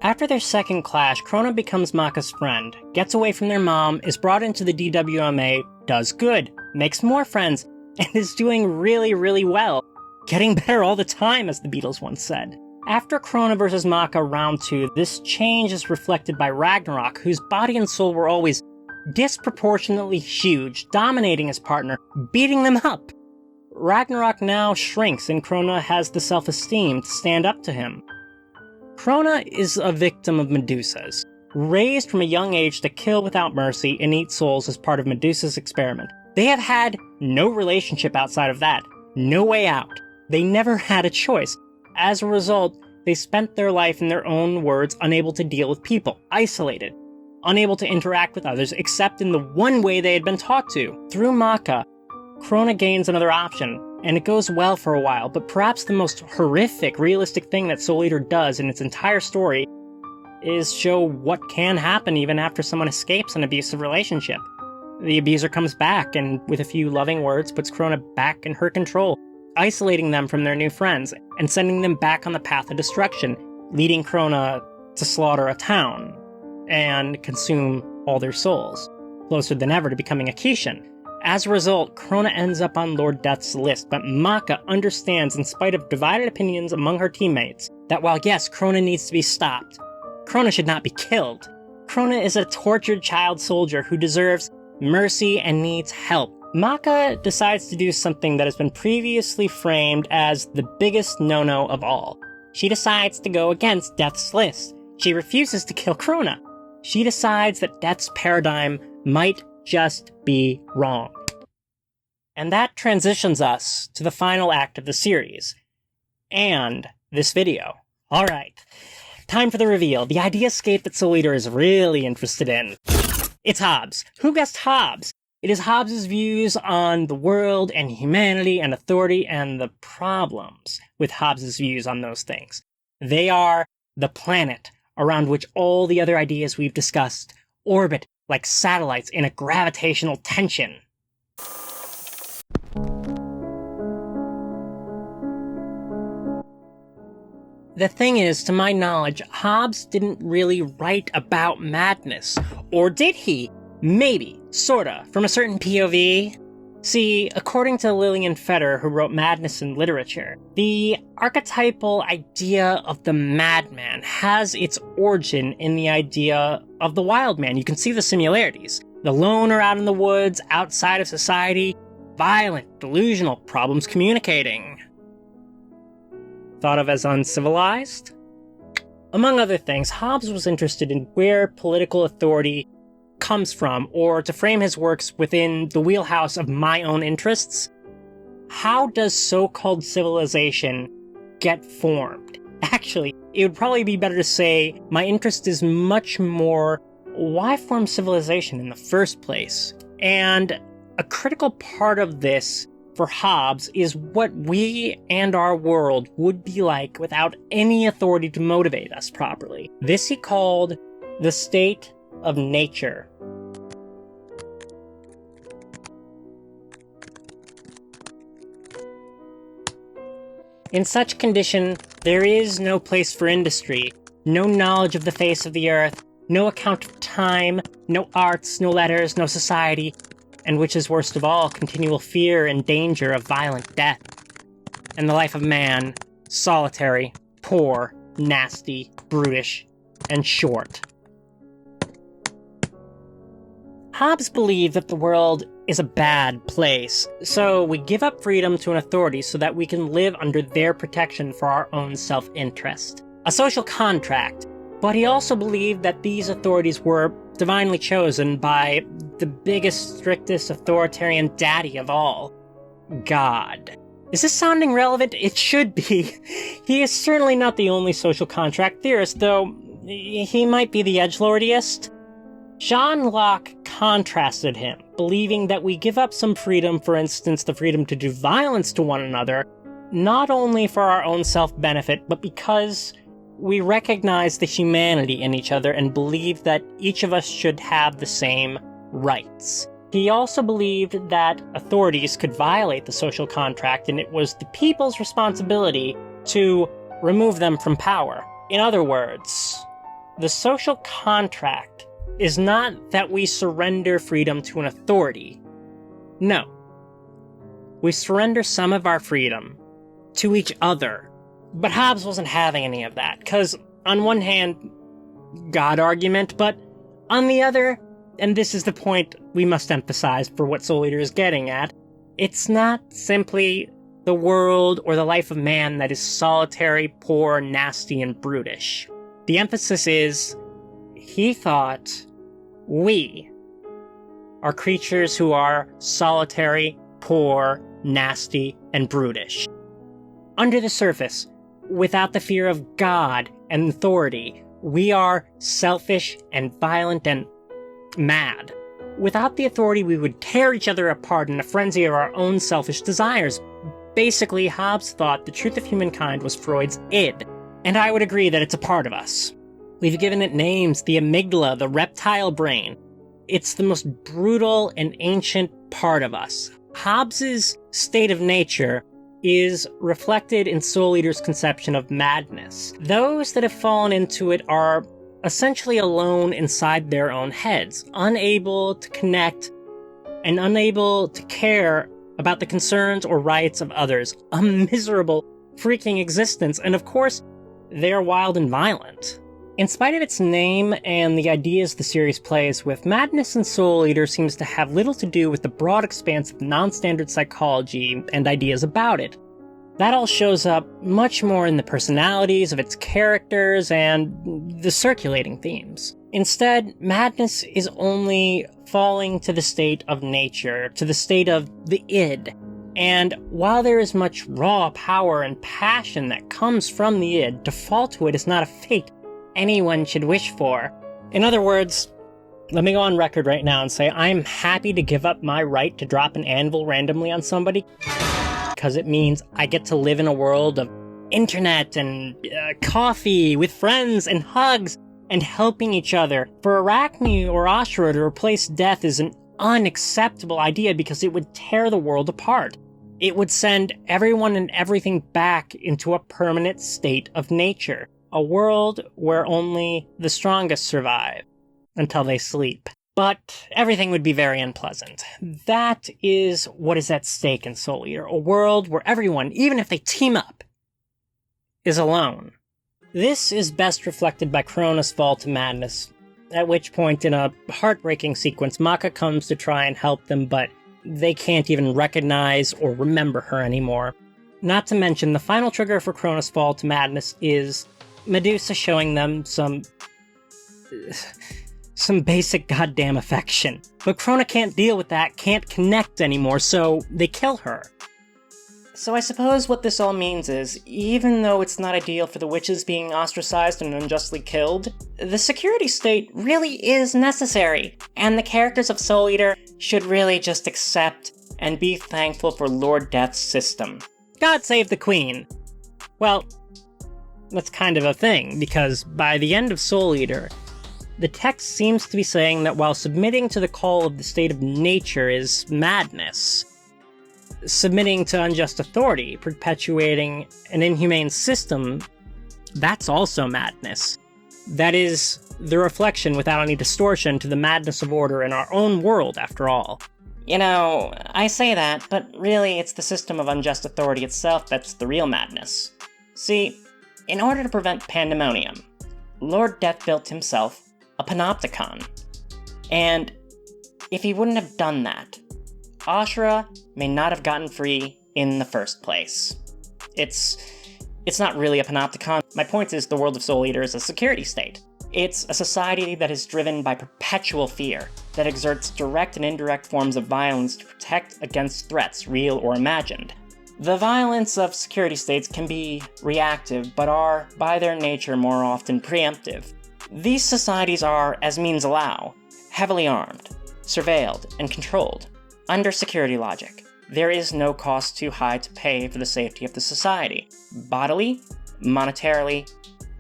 After their second clash, Krona becomes Maka's friend, gets away from their mom, is brought into the DWMA, does good, makes more friends, and is doing really, really well. Getting better all the time, as the Beatles once said. After Krona vs. Maka Round 2, this change is reflected by Ragnarok, whose body and soul were always disproportionately huge, dominating his partner, beating them up. Ragnarok now shrinks, and Krona has the self-esteem to stand up to him. Krona is a victim of Medusas, raised from a young age to kill without mercy and eat souls as part of Medusa's experiment. They have had no relationship outside of that, no way out. They never had a choice. As a result, they spent their life, in their own words, unable to deal with people, isolated, unable to interact with others except in the one way they had been taught to. Through Maka, Krona gains another option, and it goes well for a while, but perhaps the most horrific, realistic thing that Soul Eater does in its entire story is show what can happen even after someone escapes an abusive relationship. The abuser comes back, and with a few loving words, puts Krona back in her control, isolating them from their new friends, and sending them back on the path of destruction, leading Krona to slaughter a town, and consume all their souls, closer than ever to becoming a Kishin. As a result, Krona ends up on Lord Death's list, but Maka understands, in spite of divided opinions among her teammates, that while yes, Krona needs to be stopped, Krona should not be killed. Krona is a tortured child soldier who deserves mercy and needs help. Maka decides to do something that has been previously framed as the biggest no-no of all. She decides to go against Death's list. She refuses to kill Krona. She decides that Death's paradigm might just be wrong. And that transitions us to the final act of the series. And this video. Alright, time for the reveal. The ideascape that Soul Eater is really interested in. It's Hobbes. Who guessed Hobbes? It is Hobbes' views on the world and humanity and authority and the problems with Hobbes' views on those things. They are the planet around which all the other ideas we've discussed orbit like satellites in a gravitational tension. The thing is, to my knowledge, Hobbes didn't really write about madness. Or did he? Maybe. Sorta. From a certain POV? See, according to Lillian, who wrote Madness in Literature, the archetypal idea of the madman has its origin in the idea of the wild man. You can see the similarities. The loner out in the woods, outside of society, violent, delusional, problems communicating. Thought of as uncivilized? Among other things, Hobbes was interested in where political authority comes from, or to frame his works within the wheelhouse of my own interests. How does so-called civilization get formed? Actually, it would probably be better to say my interest is much more, why form civilization in the first place? And a critical part of this for Hobbes is what we and our world would be like without any authority to motivate us properly. This he called the state of nature. In such condition, there is no place for industry, no knowledge of the face of the earth, No account of time, no arts, no letters, no society, and which is worst of all, continual fear and danger of violent death. And the life of man, solitary, poor, nasty, brutish, and short. Hobbes believed that the world is a bad place, so we give up freedom to an authority so that we can live under their protection for our own self-interest. A social contract, but he also believed that these authorities were divinely chosen by the biggest, strictest authoritarian daddy of all, God. Is this sounding relevant? It should be. He is certainly not the only social contract theorist, though he might be the edgelordiest. John Locke contrasted him, believing that we give up some freedom, for instance, the freedom to do violence to one another, not only for our own self-benefit, but because we recognize the humanity in each other and believe that each of us should have the same rights. He also believed that authorities could violate the social contract, and it was the people's responsibility to remove them from power. In other words, the social contract is not that we surrender freedom to an authority. No. We surrender some of our freedom to each other. But Hobbes wasn't having any of that, because on one hand, God argument, but on the other, and this is the point we must emphasize for what Soul Eater is getting at, it's not simply the world or the life of man that is solitary, poor, nasty, and brutish. The emphasis is, he thought, we are creatures who are solitary, poor, nasty, and brutish. Under the surface, without the fear of God and authority, we are selfish and violent and mad. Without the authority, we would tear each other apart in a frenzy of our own selfish desires. Basically, Hobbes thought the truth of humankind was Freud's id, and I would agree that it's a part of us. We've given it names, the amygdala, the reptile brain. It's the most brutal and ancient part of us. Hobbes's state of nature is reflected in Soul Eater's conception of madness. Those that have fallen into it are essentially alone inside their own heads, unable to connect and unable to care about the concerns or rights of others. A miserable freaking existence, and of course, they're wild and violent. In spite of its name and the ideas the series plays with, Madness in Soul Eater seems to have little to do with the broad expanse of non-standard psychology and ideas about it. That all shows up much more in the personalities of its characters and the circulating themes. Instead, Madness is only falling to the state of nature, to the state of the id. And while there is much raw power and passion that comes from the id, to fall to it is not a fate anyone should wish for. In other words, let me go on record right now and say I'm happy to give up my right to drop an anvil randomly on somebody, because it means I get to live in a world of internet and coffee with friends and hugs and helping each other. For Arachne or Ashura to replace death is an unacceptable idea because it would tear the world apart. It would send everyone and everything back into a permanent state of nature. A world where only the strongest survive until they sleep. But everything would be very unpleasant. That is what is at stake in Soul Eater, a world where everyone, even if they team up, is alone. This is best reflected by Kronos' fall to madness, at which point in a heartbreaking sequence, Maka comes to try and help them, but they can't even recognize or remember her anymore. Not to mention, the final trigger for Kronos' fall to madness is Medusa showing them some basic goddamn affection. But Krona can't deal with that, can't connect anymore, so they kill her. So I suppose what this all means is, even though it's not ideal for the witches being ostracized and unjustly killed, the security state really is necessary, and the characters of Soul Eater should really just accept and be thankful for Lord Death's system. God save the Queen. Well, that's kind of a thing, because by the end of Soul Eater, the text seems to be saying that while submitting to the call of the state of nature is madness, submitting to unjust authority, perpetuating an inhumane system, that's also madness. That is the reflection without any distortion to the madness of order in our own world, after all. You know, I say that, but really it's the system of unjust authority itself that's the real madness. See, in order to prevent pandemonium, Lord Death built himself a panopticon. And if he wouldn't have done that, Ashura may not have gotten free in the first place. It's not really a panopticon. My point is the world of Soul Eater is a security state. It's a society that is driven by perpetual fear, that exerts direct and indirect forms of violence to protect against threats, real or imagined. The violence of security states can be reactive, but are, by their nature, more often preemptive. These societies are, as means allow, heavily armed, surveilled, and controlled. Under security logic, there is no cost too high to pay for the safety of the society, bodily, monetarily,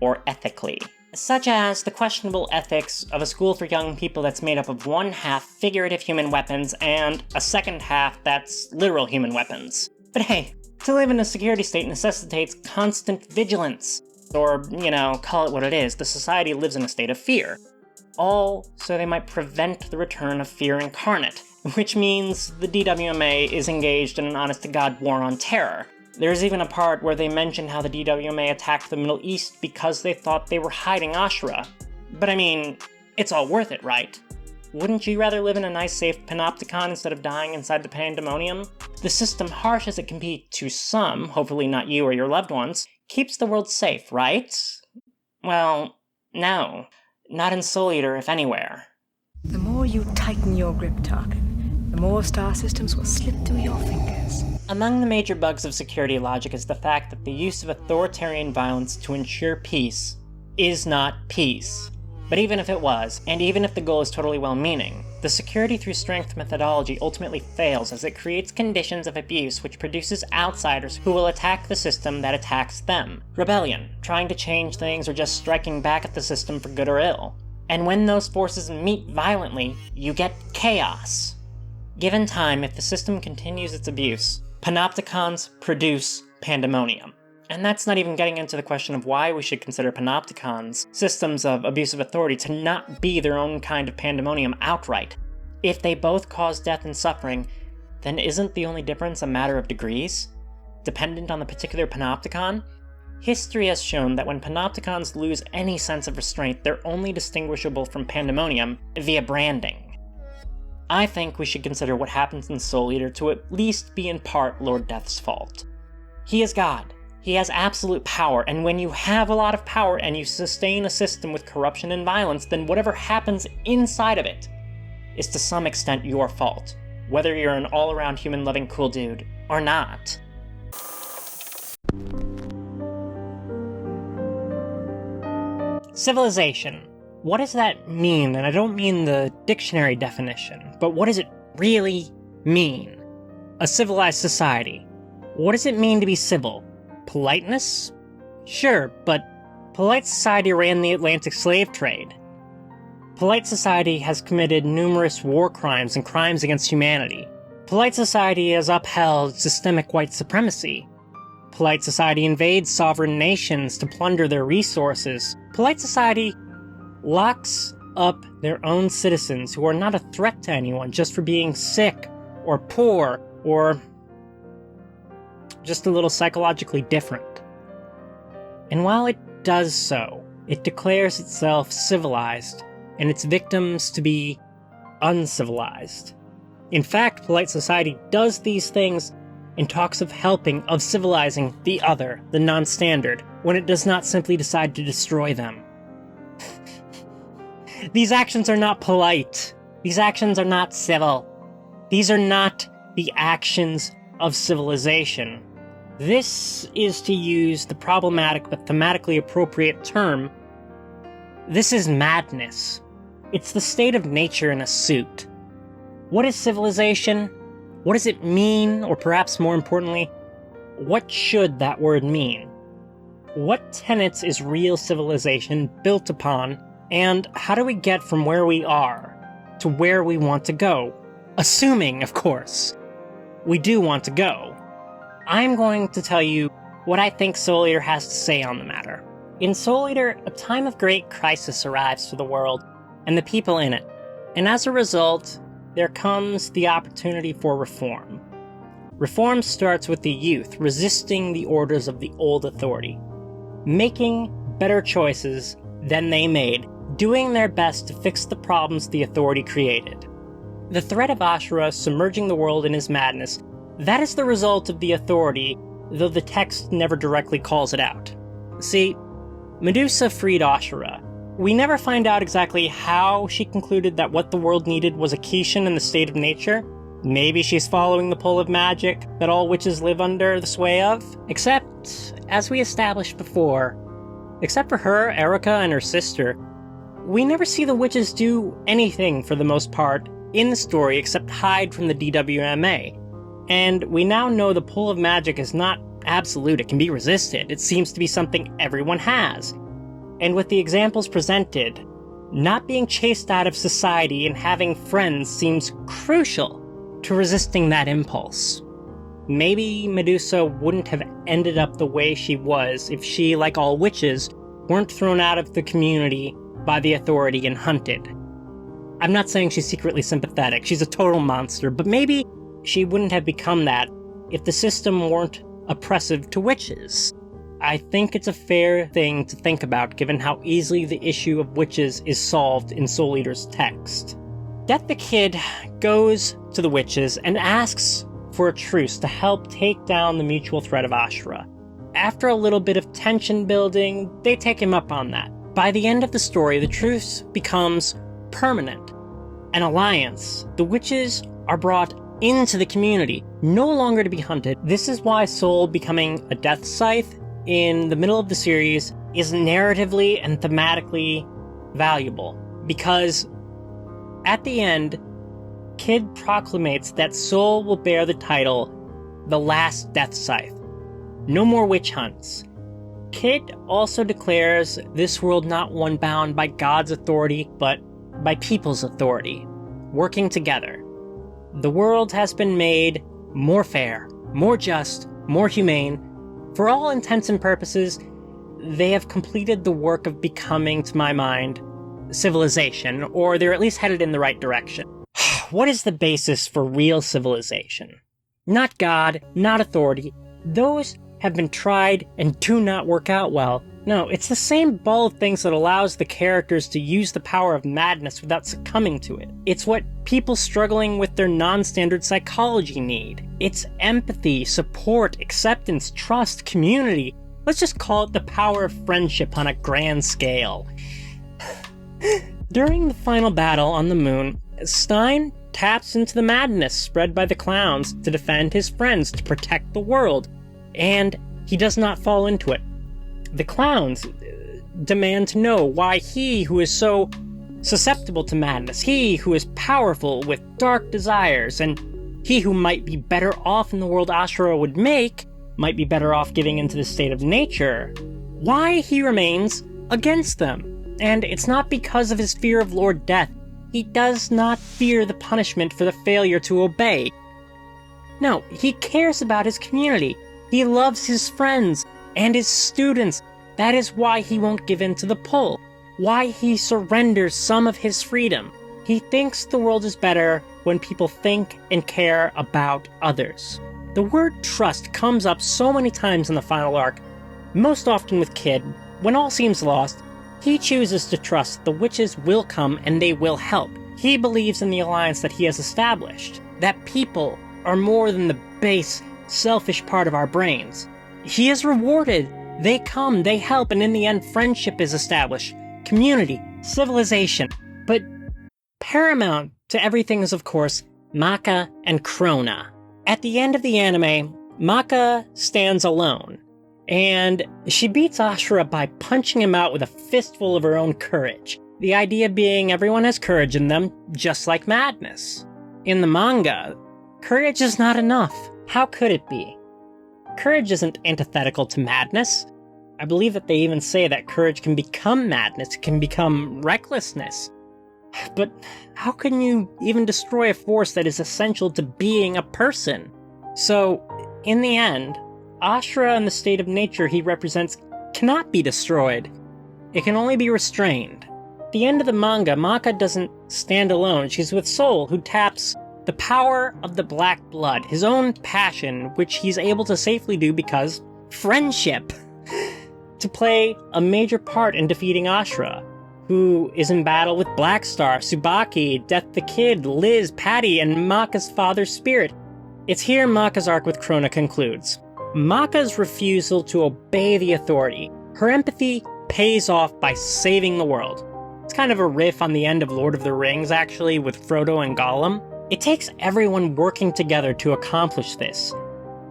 or ethically. Such as the questionable ethics of a school for young people that's made up of one half figurative human weapons and a second half that's literal human weapons. But hey, to live in a security state necessitates constant vigilance. Or, call it what it is, the society lives in a state of fear. All so they might prevent the return of fear incarnate, which means the DWMA is engaged in an honest-to-God war on terror. There's even a part where they mention how the DWMA attacked the Middle East because they thought they were hiding Ashura. But I mean, it's all worth it, right? Wouldn't you rather live in a nice safe panopticon instead of dying inside the pandemonium? The system, harsh as it can be to some, hopefully not you or your loved ones, keeps the world safe, right? Well, no. Not in Soul Eater, if anywhere.
The more you tighten your grip, Tarkin, the more star systems will slip through your fingers.
Among the major bugs of security logic is the fact that the use of authoritarian violence to ensure peace is not peace. But even if it was, and even if the goal is totally well-meaning, the security through strength methodology ultimately fails as it creates conditions of abuse which produces outsiders who will attack the system that attacks them. Rebellion, trying to change things, or just striking back at the system for good or ill. And when those forces meet violently, you get chaos. Given time, if the system continues its abuse, panopticons produce pandemonium. And that's not even getting into the question of why we should consider panopticons, systems of abusive authority, to not be their own kind of pandemonium outright. If they both cause death and suffering, then isn't the only difference a matter of degrees? Dependent on the particular panopticon? History has shown that when panopticons lose any sense of restraint, they're only distinguishable from pandemonium via branding. I think we should consider what happens in Soul Eater to at least be in part Lord Death's fault. He is God. He has absolute power, and when you have a lot of power and you sustain a system with corruption and violence, then whatever happens inside of it is to some extent your fault, whether you're an all-around human-loving cool dude or not. Civilization. What does that mean? And I don't mean the dictionary definition, but what does it really mean? A civilized society. What does it mean to be civil? Politeness? Sure, but polite society ran the Atlantic slave trade. Polite society has committed numerous war crimes and crimes against humanity. Polite society has upheld systemic white supremacy. Polite society invades sovereign nations to plunder their resources. Polite society locks up their own citizens who are not a threat to anyone just for being sick or poor or just a little psychologically different. And while it does so, it declares itself civilized and its victims to be uncivilized. In fact, polite society does these things and talks of helping, of civilizing the other, the non-standard, when it does not simply decide to destroy them. These actions are not polite. These actions are not civil. These are not the actions of civilization. This is, to use the problematic but thematically appropriate term, this is madness. It's the state of nature in a suit. What is civilization? What does it mean? Or perhaps more importantly, what should that word mean? What tenets is real civilization built upon, and how do we get from where we are to where we want to go? Assuming, of course, we do want to go. I'm going to tell you what I think Soul Eater has to say on the matter. In Soul Eater, a time of great crisis arrives for the world and the people in it, and as a result, there comes the opportunity for reform. Reform starts with the youth resisting the orders of the old authority, making better choices than they made, doing their best to fix the problems the authority created. The threat of Ashura submerging the world in his madness, that is the result of the authority, though the text never directly calls it out. See, Medusa freed Ashura. We never find out exactly how she concluded that what the world needed was a Kishin in the state of nature. Maybe she's following the pull of magic that all witches live under the sway of. Except, as we established before, except for her, Erica, and her sister, we never see the witches do anything for the most part in the story except hide from the DWMA. And we now know the pull of magic is not absolute, it can be resisted. It seems to be something everyone has. And with the examples presented, not being chased out of society and having friends seems crucial to resisting that impulse. Maybe Medusa wouldn't have ended up the way she was if she, like all witches, weren't thrown out of the community by the authority and hunted. I'm not saying she's secretly sympathetic, she's a total monster, but maybe she wouldn't have become that if the system weren't oppressive to witches. I think it's a fair thing to think about given how easily the issue of witches is solved in Soul Eater's text. Death the Kid goes to the witches and asks for a truce to help take down the mutual threat of Ashura. After a little bit of tension building, they take him up on that. By the end of the story, the truce becomes permanent. An alliance. The witches are brought into the community, no longer to be hunted. This is why Soul becoming a death scythe in the middle of the series is narratively and thematically valuable, because at the end, Kid proclamates that Soul will bear the title, the last Death Scythe. No more witch hunts. Kid also declares this world not one bound by God's authority, but by people's authority, working together. The world has been made more fair, more just, more humane. For all intents and purposes, they have completed the work of becoming, to my mind, civilization, or they're at least headed in the right direction. What is the basis for real civilization? Not God, not authority. Those have been tried and do not work out well. No, it's the same ball of things that allows the characters to use the power of madness without succumbing to it. It's what people struggling with their non-standard psychology need. It's empathy, support, acceptance, trust, community. Let's just call it the power of friendship on a grand scale. During the final battle on the moon, Stein taps into the madness spread by the clowns to defend his friends, to protect the world, and he does not fall into it. The clowns demand to know why he who is so susceptible to madness, he who is powerful with dark desires, and he who might be better off in the world Ashura would make, might be better off giving into the state of nature, why he remains against them. And it's not because of his fear of Lord Death. He does not fear the punishment for the failure to obey. No, he cares about his community. He loves his friends and his students. That is why he won't give in to the pull. Why he surrenders some of his freedom. He thinks the world is better when people think and care about others. The word trust comes up so many times in the final arc, most often with Kid. When all seems lost, he chooses to trust the witches will come and they will help. He believes in the alliance that he has established, that people are more than the base, selfish part of our brains. He is rewarded. They come, they help, and in the end, friendship is established. Community, civilization. But paramount to everything is, of course, Maka and Krona. At the end of the anime, Maka stands alone, and she beats Ashura by punching him out with a fistful of her own courage. The idea being everyone has courage in them, just like madness. In the manga, courage is not enough. How could it be? Courage isn't antithetical to madness. I believe that they even say that courage can become madness, it can become recklessness. But how can you even destroy a force that is essential to being a person? So, in the end, Ashura in the state of nature he represents cannot be destroyed. It can only be restrained. At the end of the manga, Maka doesn't stand alone. She's with Soul, who taps the power of the black blood, his own passion, which he's able to safely do because friendship, to play a major part in defeating Ashura, who is in battle with Blackstar, Tsubaki, Death the Kid, Liz, Patty, and Maka's father's spirit. It's here Maka's arc with Krona concludes. Maka's refusal to obey the authority. Her empathy pays off by saving the world. It's kind of a riff on the end of Lord of the Rings, actually, with Frodo and Gollum. It takes everyone working together to accomplish this.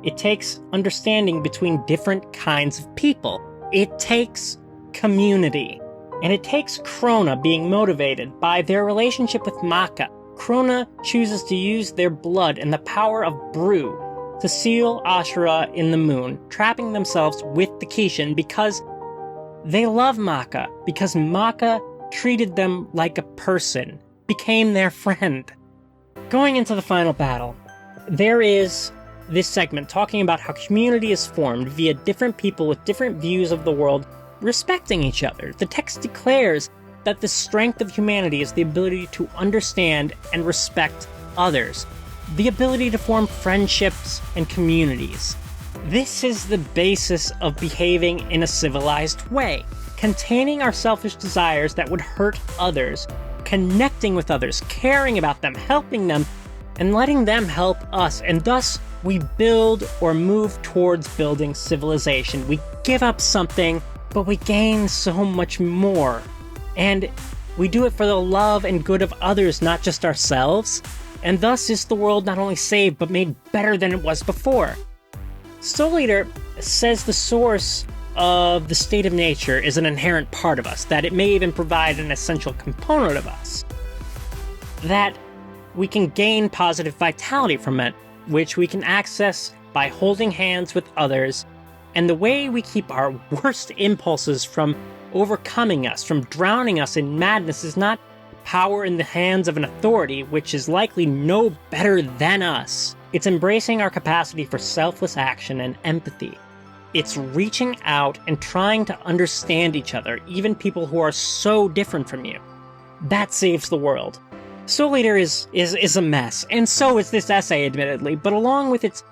It takes understanding between different kinds of people. It takes community. And it takes Krona being motivated by their relationship with Maka. Krona chooses to use their blood and the power of brew to seal Ashura in the moon, trapping themselves with the Kishin because they love Maka, because Maka treated them like a person, became their friend. Going into the final battle, there is this segment talking about how community is formed via different people with different views of the world respecting each other. The text declares that the strength of humanity is the ability to understand and respect others, the ability to form friendships and communities. This is the basis of behaving in a civilized way, containing our selfish desires that would hurt others, connecting with others, caring about them, helping them, and letting them help us. And thus, we build or move towards building civilization. We give up something, but we gain so much more. And we do it for the love and good of others, not just ourselves. And thus is the world not only saved, but made better than it was before. Soul Eater says the source of the state of nature is an inherent part of us, that it may even provide an essential component of us, that we can gain positive vitality from it, which we can access by holding hands with others, and the way we keep our worst impulses from overcoming us, from drowning us in madness, is not power in the hands of an authority, which is likely no better than us. It's embracing our capacity for selfless action and empathy. It's reaching out and trying to understand each other, even people who are so different from you. That saves the world. Soul Eater is a mess, and so is this essay, admittedly, but along with its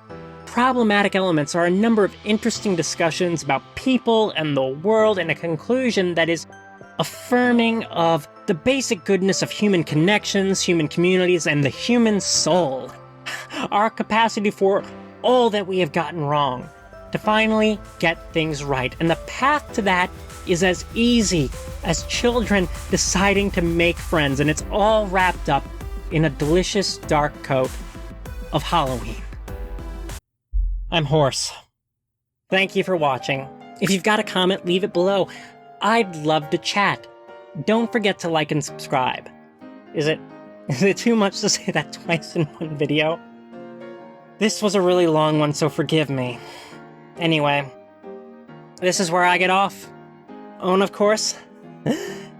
problematic elements are a number of interesting discussions about people and the world, and a conclusion that is affirming of the basic goodness of human connections, human communities, and the human soul. Our capacity for all that we have gotten wrong, to finally get things right. And the path to that is as easy as children deciding to make friends, and it's all wrapped up in a delicious dark coat of Halloween. I'm Horse. Thank you for watching. If you've got a comment, leave it below. I'd love to chat. Don't forget to like and subscribe. Is it too much to say that twice in one video? This was a really long one, so forgive me. Anyway, this is where I get off. Oh, and of course,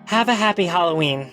have a happy Halloween.